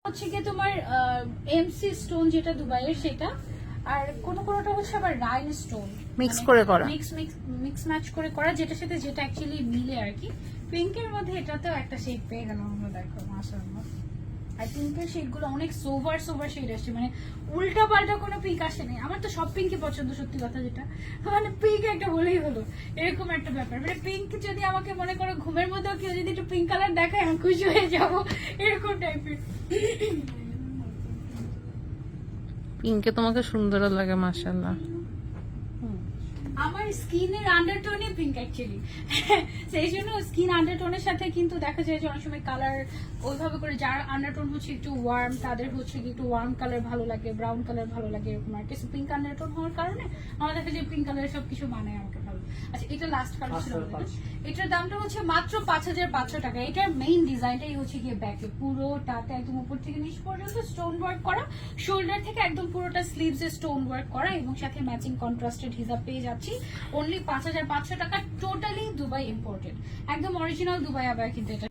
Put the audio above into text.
হচ্ছে কি তোমার এমসি স্টোন যেটা দুবাইয়ের সেটা, আর কোনোটা হচ্ছে আবার রাইন স্টোন মিক্স করে করা, মিক্স ম্যাচ করে করা, যেটার সাথে যেটা অ্যাকচুয়ালি মিলে আর কি। পিঙ্কের মধ্যে এটাতেও একটা শেড পেয়ে গেলাম আমরা, দেখো মাশাআল্লাহ। আর পিঙ্কের শেডগুলো অনেক সোভার শেড আসছে, মানে উল্টা পাল্টা কোনো পিঙ্ক আসেনি। আমার তো সব পিঙ্কই পছন্দ, সত্যি কথা যেটা, মানে পিঙ্ক একটা হলেই হলো, এরকম একটা ব্যাপার। মানে পিঙ্ক যদি আমাকে মনে করো ঘুমের মধ্যেও কেউ যদি একটু পিঙ্ক কালার দেখায় আমি খুশি হয়ে যাবো, এরকম টাইপের। পিঙ্কে তোমাকে সুন্দর লাগে মাশাআল্লাহ। আমার স্কিনের আন্ডারটোনই পিঙ্ক অ্যাকচুয়ালি, সেই জন্য স্কিন আন্ডারটোনের সাথে কিন্তু দেখা যায় যে অনেক সময় কালার ওইভাবে করে, যার আন্ডারটোন হচ্ছে একটু ওয়ার্ম তাদের হচ্ছে কি একটু ওয়ার্ম কালার ভালো লাগে, ব্রাউন কালার ভালো লাগে, এরকম আর কিছু। পিঙ্ক আন্ডারটোন হওয়ার কারণে আমার দেখা যায় পিঙ্ক কালারের সবকিছু মানে আমাকে ভালো। আচ্ছা, এটা লাস্ট কালার ছিল, এটার দামটা হচ্ছে মাত্র 5500 টাকা। এটার মেইন ডিজাইনটাই হচ্ছে গিয়ে ব্যাকে পুরোটাতে একদম উপর থেকে নিচ পর্যন্ত স্টোন ওয়ার্ক করা, শোল্ডার থেকে একদম পুরোটা স্লিভসে স্টোন ওয়ার্ক করা, এবং সাথে ম্যাচিং কন্ট্রাস্টেড হিজাব পেয়ে যাচ্ছি অনলি 5500 টাকা। টোটালি দুবাই ইম্পোর্টেড, একদম অরিজিনাল দুবাই আবার কিন্তু এটা।